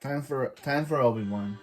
Time for Obi-Wan.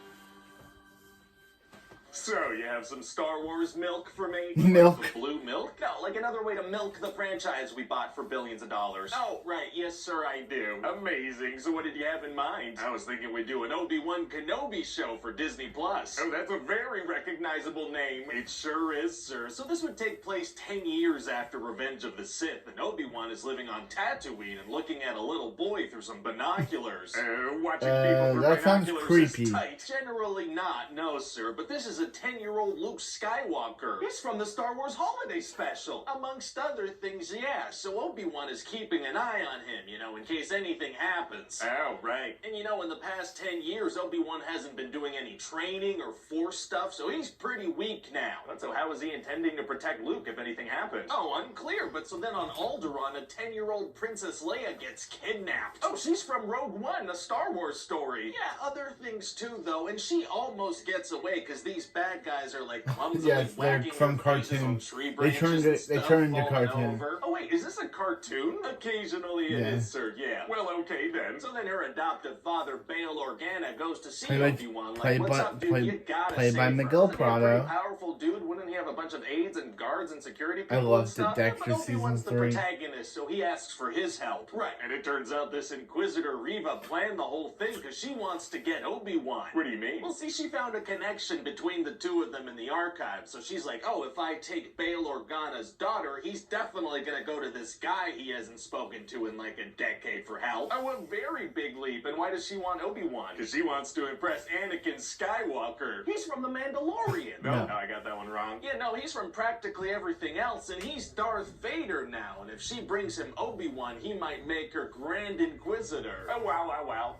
So, you have some Star Wars milk for me? Milk. Like the blue milk? No, like another way to milk the franchise we bought for billions of dollars. Oh, right. Yes, sir, I do. Amazing. So what did you have in mind? I was thinking we'd do an Obi-Wan Kenobi show for Disney+. Plus. Oh, that's a very recognizable name. It sure is, sir. So this would take place 10 years after Revenge of the Sith, and Obi-Wan is living on Tatooine and looking at a little boy through some binoculars. Watching people through that sounds binoculars creepy. is tight. Generally not, no, sir. But this is a 10-year-old Luke Skywalker. He's from the Star Wars Holiday Special. Amongst other things, yeah. So Obi-Wan is keeping an eye on him, you know, in case anything happens. Oh, right. And you know, in the past 10 years, Obi-Wan hasn't been doing any training or Force stuff, so he's pretty weak now. So how is he intending to protect Luke if anything happens? Oh, unclear. But so then on Alderaan, a 10-year-old Princess Leia gets kidnapped. Oh, she's from Rogue One, a Star Wars story. Yeah, other things too, though. And she almost gets away because these bad guys are like clumsily Yes, they're whacking from her faces on cartoons. tree They branches turned and it. They stuff, turned into falling cartoon. over. Oh wait, is this a cartoon? Occasionally it is, sir. Yeah. Well, okay then. So then her adoptive father, Bail Organa, goes to see Obi-Wan. Like, what's up, dude? You gotta played by save her. Miguel Isn't he a pretty Prado. powerful dude? Wouldn't he have a bunch of aides and guards and security people I and loved stuff? it, Dexter But Obi-Wan's season the 3. protagonist, so he asks for his help. Right. And it turns out this Inquisitor Reva planned the whole thing because she wants to get Obi-Wan. What do you mean? Well, see, she found a connection between the two of them in the archives. So she's like, oh, if I take Bail Organa's daughter, he's definitely going to go to this guy he hasn't spoken to in like a decade for help. Oh, a very big leap. And why does she want Obi-Wan? Because she wants to impress Anakin Skywalker. He's from The Mandalorian. No, I got that one wrong. Yeah, no, he's from practically everything else, and he's Darth Vader now. And if she brings him Obi-Wan, he might make her Grand Inquisitor. Oh, wow, wow, wow.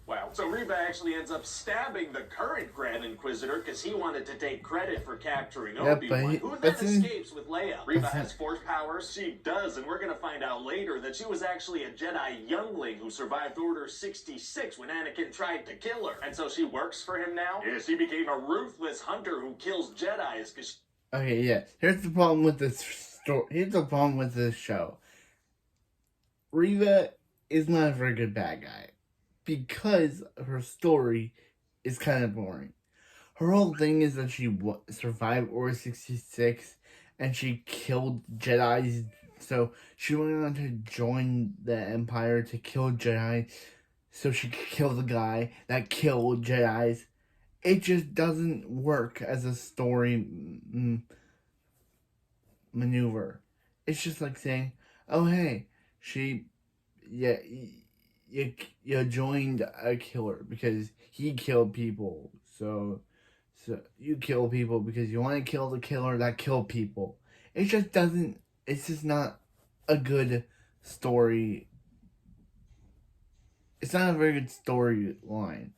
Wow. So Reva actually ends up stabbing the current Grand Inquisitor because he wanted to take credit for capturing Obi-Wan, who then escapes with Leia. Reva has Force powers. She does, and we're going to find out later that she was actually a Jedi youngling who survived Order 66 when Anakin tried to kill her. And so she works for him now? Yeah, she became a ruthless hunter who kills Jedis because... Okay, yeah. Here's the problem with this story. Here's the problem with this show. Reva is not a very good bad guy because her story is kind of boring. Her whole thing is that she survived Order 66 and she killed Jedis. So she went on to join the Empire to kill Jedi so she could kill the guy that killed Jedis. It just doesn't work as a story maneuver. It's just like saying, oh hey, you joined a killer because he killed people. So you kill people because you want to kill the killer that killed people. It just doesn't, it's just not a good story. It's not a very good storyline.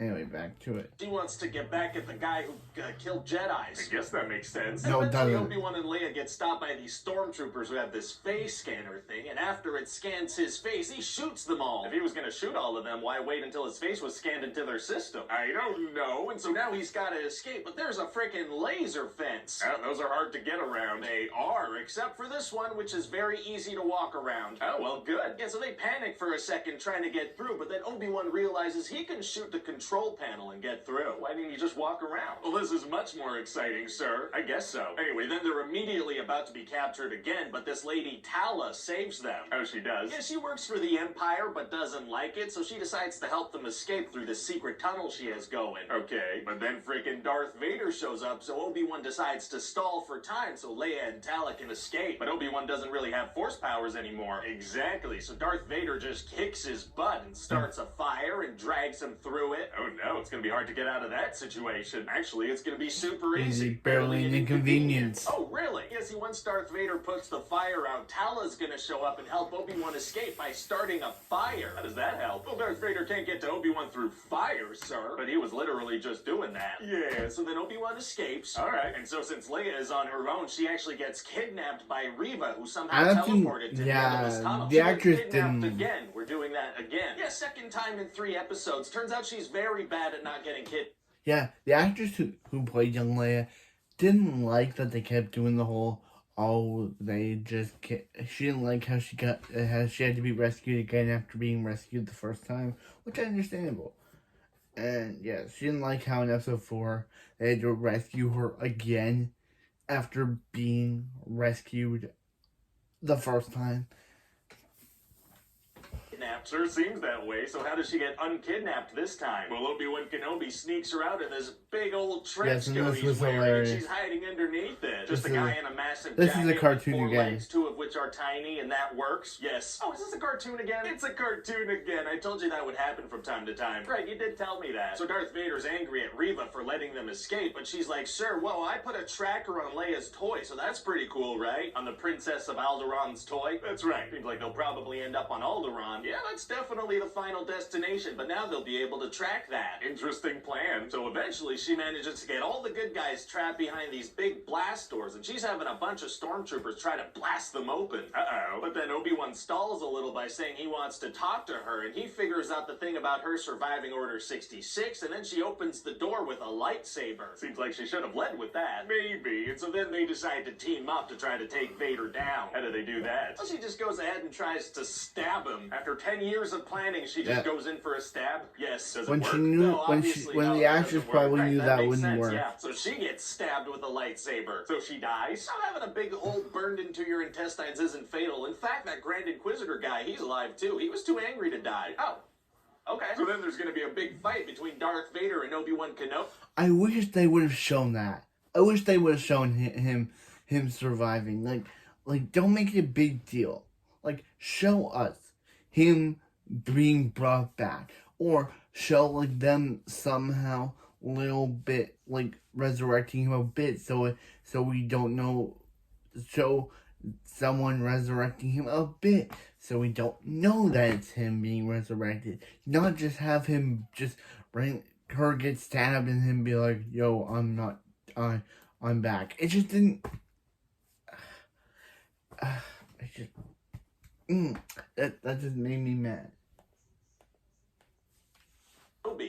Anyway, back to it. She wants to get back at the guy who killed Jedis. I guess that makes sense. No, it doesn't. Obi-Wan and Leia get stopped by these stormtroopers who have this face scanner thing, and after it scans his face, he shoots them all. If he was going to shoot all of them, why wait until his face was scanned into their system? I don't know. And so now he's got to escape, but there's a freaking laser fence. Those are hard to get around. They are, except for this one, which is very easy to walk around. Oh, well, good. Yeah, so they panic for a second trying to get through, but then Obi-Wan realizes he can shoot the control panel and get through. Why didn't you just walk around? Well, this is much more exciting, sir. I guess so. Anyway, then they're immediately about to be captured again, but this lady Tala saves them. Oh, she does? Yeah, she works for the Empire, but doesn't like it, so she decides to help them escape through the secret tunnel she has going. Okay, but then freaking Darth Vader shows up, so Obi-Wan decides to stall for time so Leia and Tala can escape. But Obi-Wan doesn't really have Force powers anymore. Exactly, so Darth Vader just kicks his butt and starts a fire and drags him through it. Oh no, it's gonna be hard to get out of that situation. Actually, it's gonna be super easy. Barely an inconvenience. Oh, really? Yes, once Darth Vader puts the fire out, Tala's gonna show up and help Obi-Wan escape by starting a fire. How does that help? Well, Darth Vader can't get to Obi-Wan through fire, sir. But he was literally just doing that. Yeah, so then Obi-Wan escapes. Alright, and so since Leia is on her own, she actually gets kidnapped by Reva, who somehow teleported to the end of this tunnel. The actress didn't... again. We're doing that again. Yeah, second time in 3 episodes. Turns out she's very bad at not getting hit. Yeah, the actress who played young Leia didn't like that they kept doing the whole, she didn't like how she had to be rescued again after being rescued the first time, which is understandable. And yeah, she didn't like how in episode 4 they had to rescue her again after being rescued the first time. Kidnaps her, seems that way, so how does she get unkidnapped this time? Well, Obi-Wan Kenobi sneaks her out in this big old trench coat he's wearing, and she's hiding underneath it. Just a guy in a massive jacket. This is a cartoon with 4 again. legs, 2 of which are tiny, and that works. Yes. Oh, is this a cartoon again? It's a cartoon again. I told you that would happen from time to time. Right, you did tell me that. So Darth Vader's angry at Reva for letting them escape, but she's like, sure, whoa, I put a tracker on Leia's toy, so that's pretty cool, right? On the Princess of Alderaan's toy? That's right. Seems like they'll probably end up on Alderaan. Yeah, that's definitely the final destination, but now they'll be able to track that. Interesting plan. So eventually she manages to get all the good guys trapped behind these big blast doors, and she's having a bunch of stormtroopers try to blast them open. Uh-oh. But then Obi-Wan stalls a little by saying he wants to talk to her, and he figures out the thing about her surviving Order 66, and then she opens the door with a lightsaber. Seems like she should have led with that. Maybe. And so then they decide to team up to try to take Vader down. How do they do that? Well, she just goes ahead and tries to stab him. After 10 years of planning, she just goes in for a stab. Yes. Does it When work? she knew, No, when the actress probably knew that makes wouldn't sense, work. Yeah. So she gets stabbed with a lightsaber. So she dies. Now having a big hole burned into your intestines isn't fatal. In fact, that Grand Inquisitor guy, he's alive too. He was too angry to die. Oh. Okay. So then there's going to be a big fight between Darth Vader and Obi-Wan Kenobi. I wish they would have shown that. I wish they would have shown him surviving. Like don't make it a big deal. Like show us him being brought back, or show like them somehow little bit like resurrecting him a bit, so we don't know. Show someone resurrecting him a bit, so we don't know that it's him being resurrected. Not just have him just bring her get stabbed and him be like, "Yo, I'm back." It just didn't. It just that just made me mad.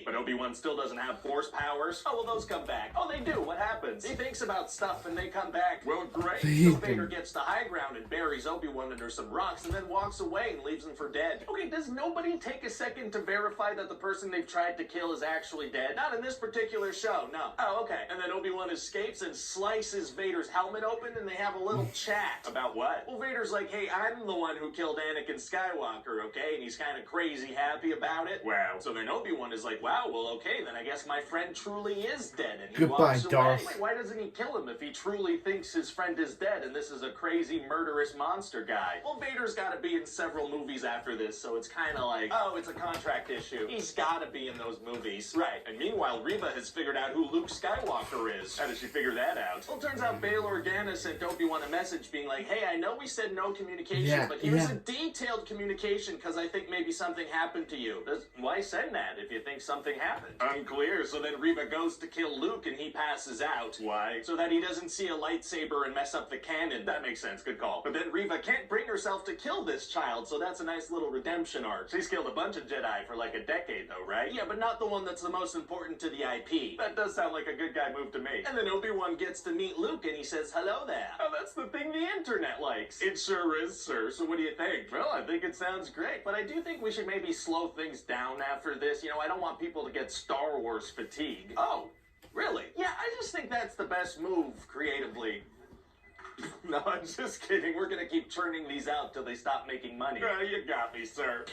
But Obi-Wan still doesn't have force powers. Oh, well, those come back. Oh, they do. What happens? He thinks about stuff and they come back. Well, great. So Vader gets to high ground and buries Obi-Wan under some rocks and then walks away and leaves him for dead. Okay, does nobody take a second to verify that the person they've tried to kill is actually dead? Not in this particular show, no. Oh, okay. And then Obi-Wan escapes and slices Vader's helmet open and they have a little chat. About what? Well, Vader's like, hey, I'm the one who killed Anakin Skywalker, okay? And he's kind of crazy happy about it. Wow. So then Obi-Wan is like, wow, well, okay, then I guess my friend truly is dead, and he walks away. Darth. Wait, why doesn't he kill him if he truly thinks his friend is dead and this is a crazy murderous monster guy? Well, Vader's got to be in several movies after this, so it's kind of like, oh, it's a contract issue. He's got to be in those movies. Right, and meanwhile, Reva has figured out who Luke Skywalker is. How did she figure that out? Well, it turns out Bail Organa sent Obi-Wan a message being like, hey, I know we said no communication, but here's a detailed communication because I think maybe something happened to you. Why send that if you think something happened? Unclear. So then Reva goes to kill Luke and he passes out. Why? So that he doesn't see a lightsaber and mess up the canon. That makes sense. Good call. But then Reva can't bring herself to kill this child, so that's a nice little redemption arc. She's killed a bunch of Jedi for like a decade though, right? Yeah, but not the one that's the most important to the IP. That does sound like a good guy move to me. And then Obi-Wan gets to meet Luke and he says, hello there. Oh, that's the thing the internet likes. It sure is, sir. So what do you think? Well, I think it sounds great, but I do think we should maybe slow things down after this. You know, I don't want people to get Star Wars fatigue. Oh, really? Yeah, I just think that's the best move creatively. No, I'm just kidding. We're gonna keep churning these out till they stop making money. You got me, sir.